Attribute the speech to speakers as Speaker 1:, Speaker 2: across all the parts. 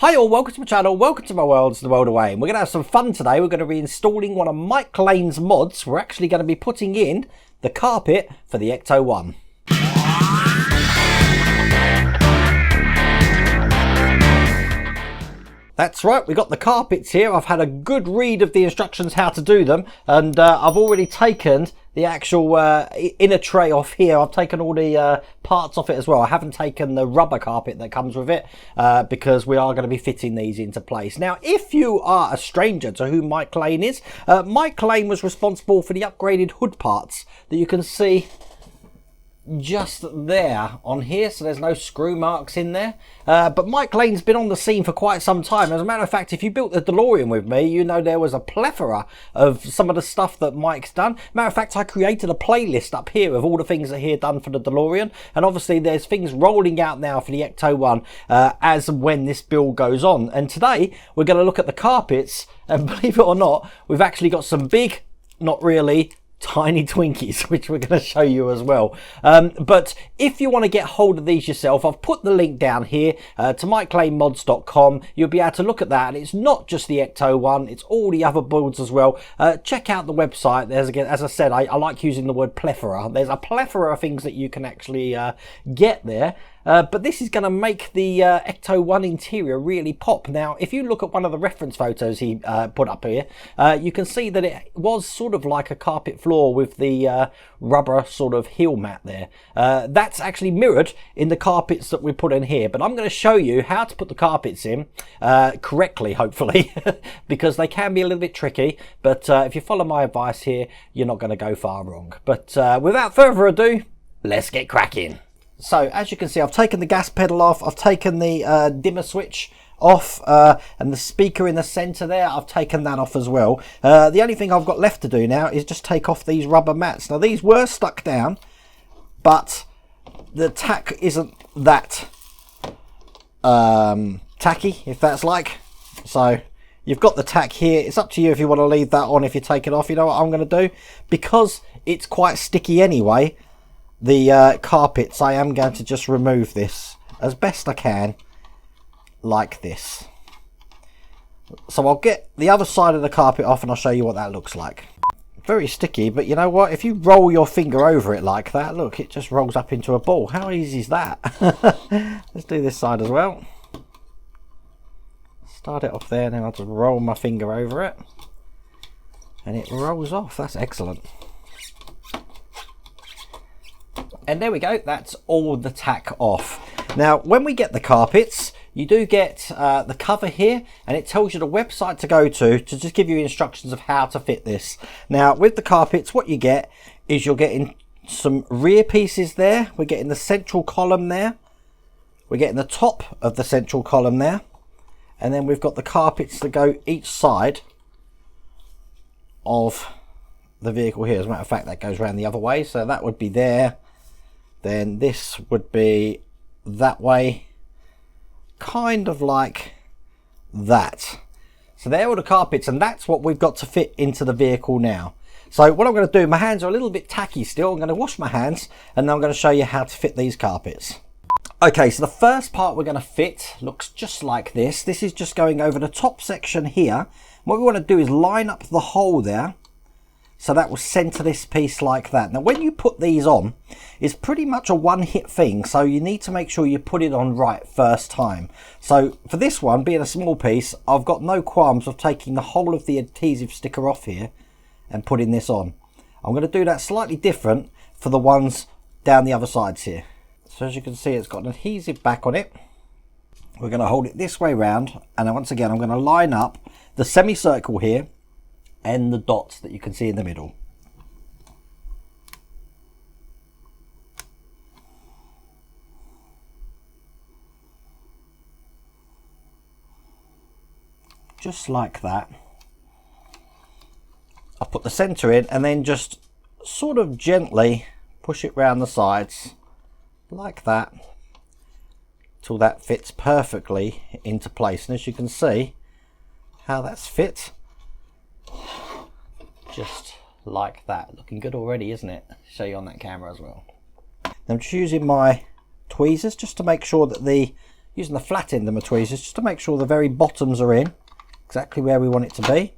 Speaker 1: Hi all, welcome to my channel, welcome to my world, it's the world away. And we're going to have some fun today. We're going to be installing one of Mike Lane's mods. We're actually going to be putting in the carpet for the Ecto-1. That's right, we got the carpets here. I've had a good read of the instructions how to do them, and I've already taken the actual inner tray off here. I've taken all the parts off it as well. I haven't taken the rubber carpet that comes with it because we are going to be fitting these into place. Now, if you are a stranger to who Mike Lane is, Mike Lane was responsible for the upgraded hood parts that you can see just there on here, so there's no screw marks in there, but Mike Lane's been on the scene for quite some time. As a matter of fact, if you built the DeLorean with me, you know there was a plethora of some of the stuff that Mike's done. Matter of fact, I created a playlist up here of all the things that he had done for the DeLorean, and obviously there's things rolling out now for the Ecto-1 as and when this build goes on. And today we're going to look at the carpets, and believe it or not, we've actually got some big, not really, tiny Twinkies, which we're going to show you as well. But if you want to get hold of these yourself, I've put the link down here to MikeLaneMods.com. You'll be able to look at that, and it's not just the Ecto-1, it's all the other builds as well. Check out the website. There's, again, as I said, I like using the word plethora. There's a plethora of things that you can actually get there. But this is going to make the Ecto-1 interior really pop. Now, if you look at one of the reference photos he put up here, you can see that it was sort of like a carpet floor with the rubber sort of heel mat there. That's actually mirrored in the carpets that we put in here. But I'm going to show you how to put the carpets in correctly, hopefully, because they can be a little bit tricky. But if you follow my advice here, you're not going to go far wrong. But without further ado, let's get cracking. So as you can see, I've taken the gas pedal off, I've taken the dimmer switch off, and the speaker in the center there, I've taken that off as well. The only thing I've got left to do now is just take off these rubber mats. Now these were stuck down, but the tack isn't that tacky, if that's like. So you've got the tack here. It's up to you if you want to leave that on, if you take it off. You know what I'm going to do? Because it's quite sticky anyway, the carpets, I am going to just remove this as best I can, like this. So I'll get the other side of the carpet off and I'll show you what that looks like. Very sticky, but you know what? If you roll your finger over it like that, look, it just rolls up into a ball. How easy is that? Let's do this side as well. Start it off there, then I'll just roll my finger over it. And it rolls off. That's excellent. And there we go, that's all the tack off. Now, when we get the carpets, you do get the cover here, and it tells you the website to go to just give you instructions of how to fit this. Now, with the carpets, what you get is you're getting some rear pieces there. We're getting the central column there. We're getting the top of the central column there. And then we've got the carpets that go each side of the vehicle here. As a matter of fact, that goes around the other way, so that would be there. Then this would be that way, kind of like that. So there are all the carpets, and that's what we've got to fit into the vehicle now. So what I'm going to do, my hands are a little bit tacky still. I'm going to wash my hands, and then I'm going to show you how to fit these carpets. Okay, so the first part we're going to fit looks just like this. This is just going over the top section here. What we want to do is line up the hole there, so that will center this piece like that. Now when you put these on, it's pretty much a one-hit thing, so you need to make sure you put it on right first time. So for this one, being a small piece, I've got no qualms of taking the whole of the adhesive sticker off here and putting this on. I'm going to do that slightly different for the ones down the other sides here. So as you can see, it's got an adhesive back on it. We're going to hold it this way round, and then once again I'm going to line up the semicircle here and the dots that you can see in the middle. Just like that. I'll put the center in and then just sort of gently push it round the sides like that till that fits perfectly into place. And as you can see how that's fit, just like that. Looking good already, isn't it? Show you on that camera as well. I'm just using my tweezers just to make sure that the using the flat end of my tweezers just to make sure the very bottoms are in exactly where we want it to be.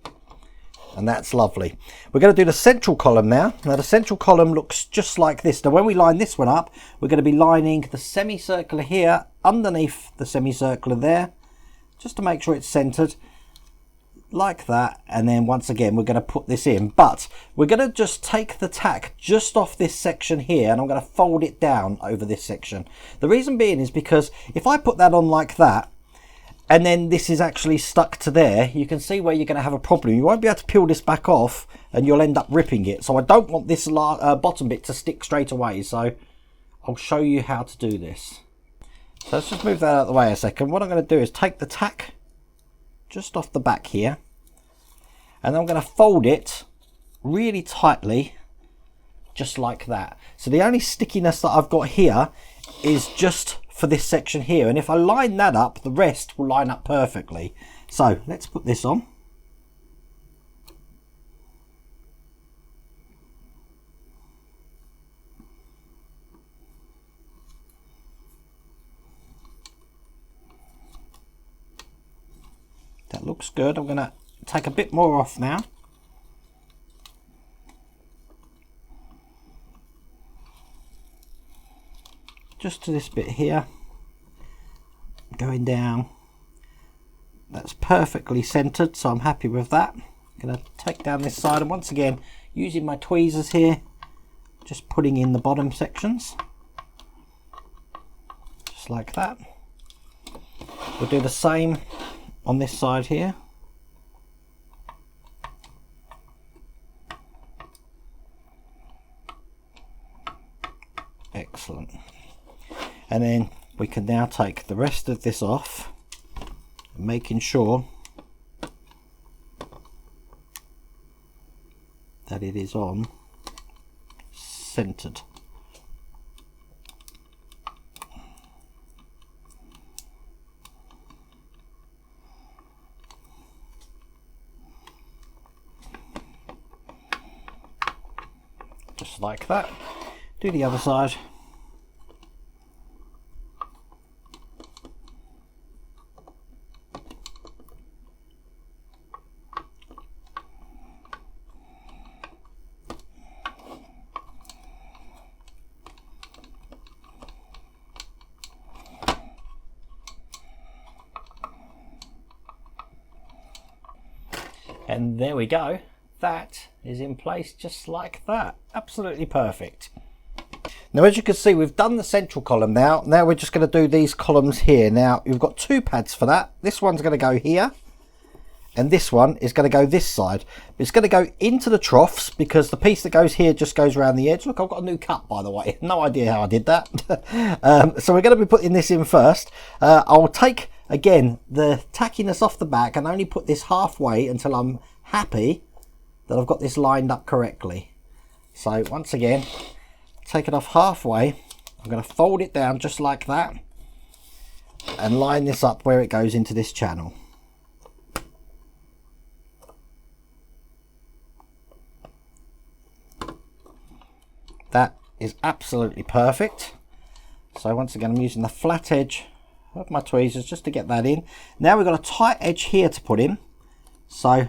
Speaker 1: And that's lovely. We're going to do the central column now. Now the central column looks just like this. Now when we line this one up, we're going to be lining the semicircular here underneath the semicircular there, just to make sure it's centered like that. And then once again we're going to put this in, but we're going to just take the tack just off this section here, and I'm going to fold it down over this section. The reason being is because if I put that on like that, and then this is actually stuck to there, you can see where you're going to have a problem. You won't be able to peel this back off and you'll end up ripping it. So I don't want this bottom bit to stick straight away. So I'll show you how to do this. So let's just move that out of the way a second. What I'm going to do is take the tack just off the back here, and I'm going to fold it really tightly, just like that. So the only stickiness that I've got here is just for this section here, and if I line that up, the rest will line up perfectly. So let's put this on. That looks good. I'm going to take a bit more off now. Just to this bit here, going down. That's perfectly centered, so I'm happy with that. I'm going to take down this side, and once again using my tweezers here, just putting in the bottom sections just like that. We'll do the same on this side here. Excellent. And then we can now take the rest of this off, making sure that it is on centered. Just like that. Do the other side. And there we go. That is in place just like that. Absolutely perfect. Now as you can see, we've done the central column now. Now we're just going to do these columns here. Now you've got two pads for that. This one's going to go here, and this one is going to go this side. It's going to go into the troughs because the piece that goes here just goes around the edge. Look, I've got a new cut, by the way. No idea how I did that. So we're going to be putting this in first. I'll take, again, the tackiness off the back and only put this halfway until I'm happy that I've got this lined up correctly. So once again, take it off halfway. I'm going to fold it down just like that and line this up where it goes into this channel. That is absolutely perfect. So once again, I'm using the flat edge of my tweezers just to get that in. Now we've got a tight edge here to put in. So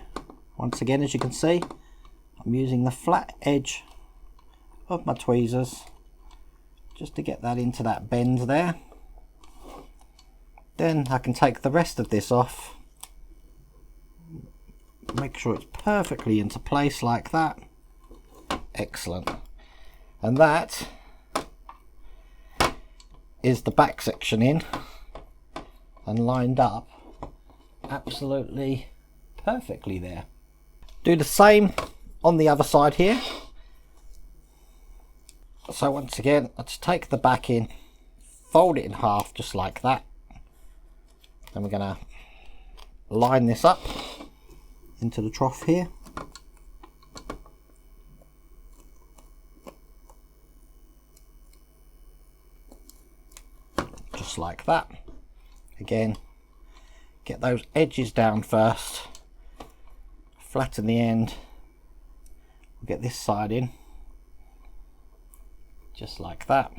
Speaker 1: once again, as you can see, I'm using the flat edge of my tweezers just to get that into that bend there. Then I can take the rest of this off, make sure it's perfectly into place like that. Excellent. And that is the back section in and lined up absolutely perfectly there. Do the same on the other side here. So once again, I just take the back in, fold it in half just like that. Then we're going to line this up into the trough here. Just like that. Again, get those edges down first, flatten the end, we'll get this side in, just like that.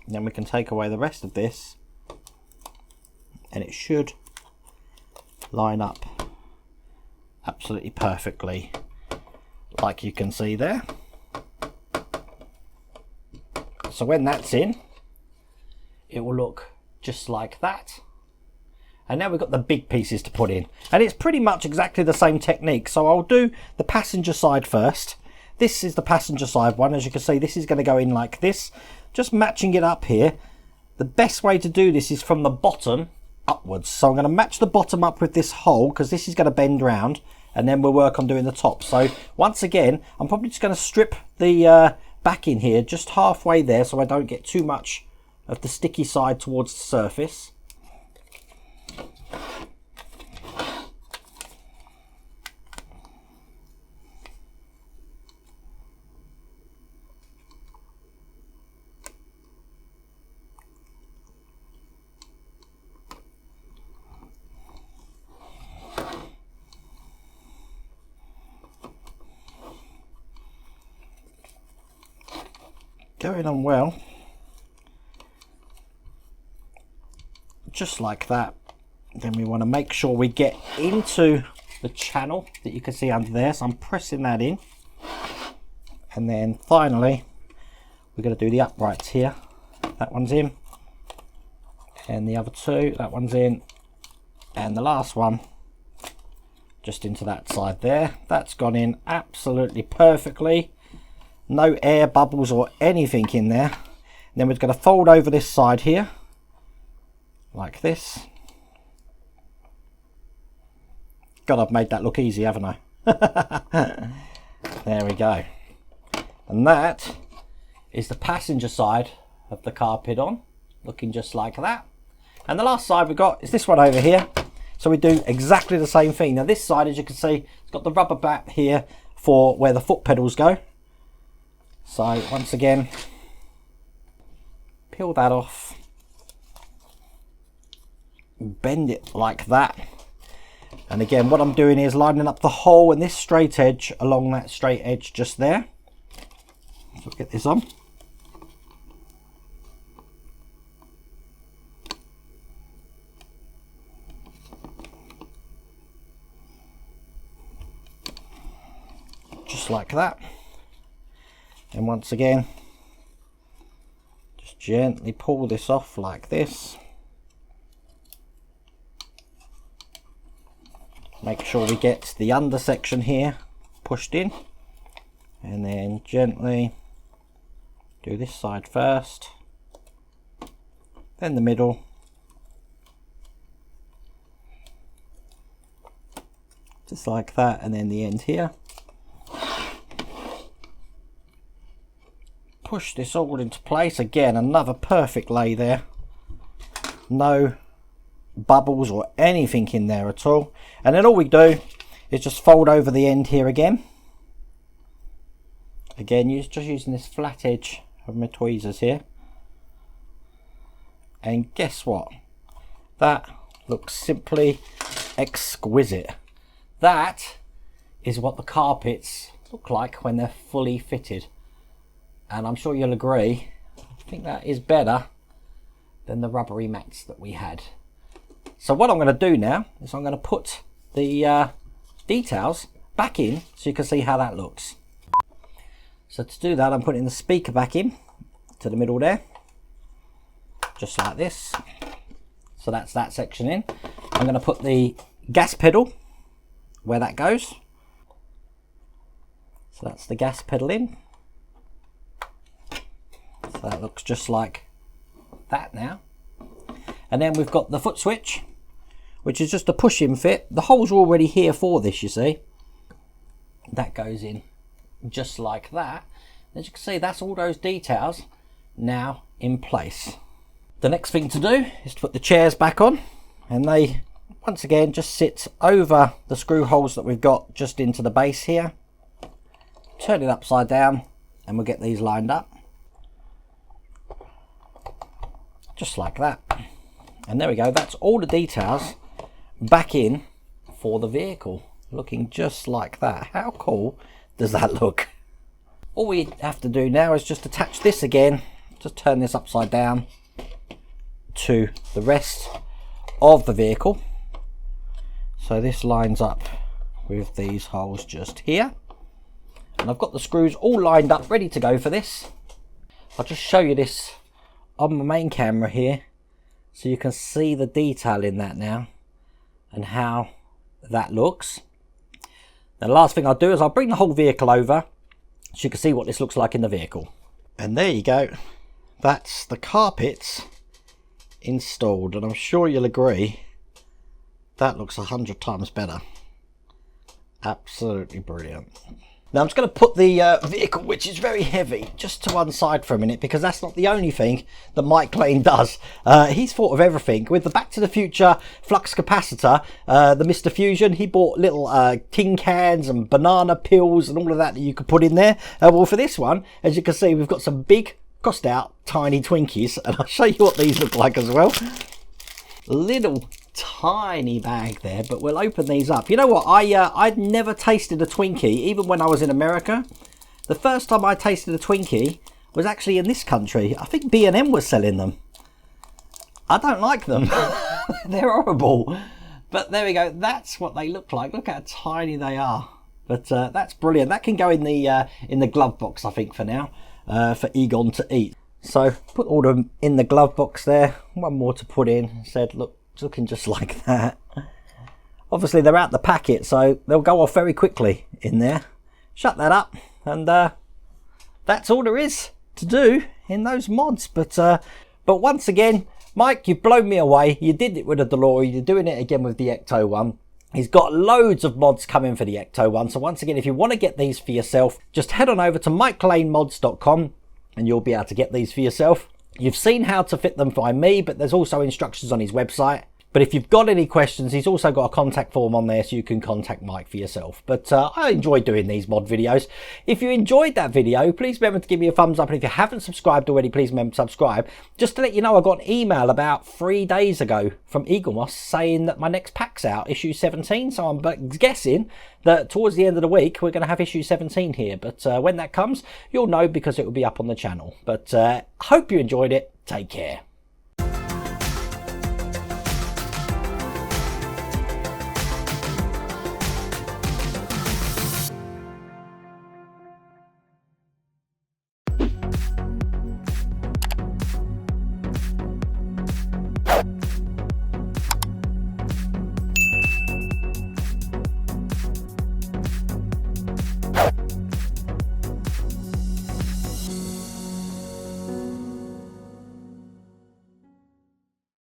Speaker 1: And then we can take away the rest of this, and it should line up absolutely perfectly, like you can see there. So when that's in, it will look just like that. And now we've got the big pieces to put in, and it's pretty much exactly the same technique. So I'll do the passenger side first. This is the passenger side one. As you can see, this is going to go in like this, just matching it up here. The best way to do this is from the bottom upwards. So I'm going to match the bottom up with this hole, because this is going to bend round, and then we'll work on doing the top. So once again, I'm probably just going to strip the back in here just halfway there, so I don't get too much of the sticky side towards the surface. Going on well, just like that. Then we want to make sure we get into the channel that you can see under there, so I'm pressing that in, and then finally we're going to do the uprights here. That one's in, and the other two, that one's in, and the last one just into that side there. That's gone in absolutely perfectly. No air bubbles or anything in there. And then we're going to fold over this side here like this. God, I've made that look easy, haven't I? There we go. And that is the passenger side of the carpet on, looking just like that. And the last side we've got is this one over here. So we do exactly the same thing. Now this side, as you can see, it's got the rubber back here for where the foot pedals go. So once again, peel that off, bend it like that, and again what I'm doing is lining up the hole in this straight edge along that straight edge just there. So get this on. Just like that. And once again, just gently pull this off like this. Make sure we get the under section here pushed in, and then gently do this side first, then the middle, just like that, and then the end here. Push this all into place. Again, another perfect lay there. No bubbles or anything in there at all. And then all we do is just fold over the end here again. Again, just using this flat edge of my tweezers here. And guess what? That looks simply exquisite. That is what the carpets look like when they're fully fitted. And I'm sure you'll agree, I think that is better than the rubbery mats that we had. So what I'm going to do now is I'm going to put the details back in so you can see how that looks. So to do that, I'm putting the speaker back in to the middle there, just like this. So that's that section in. I'm going to put the gas pedal where that goes. So that's the gas pedal in. So that looks just like that now. And then we've got the foot switch, which is just a push-in fit. The holes are already here for this, you see. That goes in just like that. As you can see, that's all those details now in place. The next thing to do is to put the chairs back on, and they once again just sit over the screw holes that we've got just into the base here. Turn it upside down and we'll get these lined up. Just like that. And there we go, that's all the details back in for the vehicle, looking just like that. How cool does that look? All we have to do now is just attach this again just turn this upside down to the rest of the vehicle. So this lines up with these holes just here. And I've got the screws all lined up, ready to go for this. I'll just show you this on my main camera here, so you can see the detail in that now and how that looks. The last thing I'll do is I'll bring the whole vehicle over so you can see what this looks like in the vehicle. And there you go. That's the carpets installed, and I'm sure you'll agree that looks 100 times better. Absolutely brilliant. Now I'm just going to put the vehicle, which is very heavy, just to one side for a minute, because that's not the only thing that Mike Lane does. He's thought of everything. With the Back to the Future flux capacitor, the Mr. Fusion, he bought little tin cans and banana peels and all of that you could put in there. Well, for this one, as you can see, we've got some big, crossed out, tiny Twinkies, and I'll show you what these look like as well. Little tiny bag there, but we'll open these up. You know what, I'd never tasted a Twinkie even when I was in America. The first time I tasted a Twinkie was actually in this country. I think B&M was selling them. I don't like them. They're horrible, but there we go. That's what they look like. Look how tiny they are. But that's brilliant. That can go in the glove box, I think, for now, for Egon to eat. So put all of them in the glove box there. One more to put in. Said, look, it's looking just like that. Obviously they're out the packet, so they'll go off very quickly in there. Shut that up, and that's all there is to do in those mods. But once again, Mike, you've blown me away. You did it with the DeLorean, you're doing it again with the Ecto-1. He's got loads of mods coming for the Ecto-1. So once again, if you want to get these for yourself, just head on over to MikeLaneMods.com and you'll be able to get these for yourself. You've seen how to fit them by me, but there's also instructions on his website. But if you've got any questions, he's also got a contact form on there so you can contact Mike for yourself. But I enjoy doing these mod videos. If you enjoyed that video, please remember to give me a thumbs up. And if you haven't subscribed already, please remember to subscribe. Just to let you know, I got an email about 3 days ago from Eaglemoss saying that my next pack's out, issue 17. So I'm guessing that towards the end of the week, we're going to have issue 17 here. But when that comes, you'll know because it will be up on the channel. But hope you enjoyed it. Take care.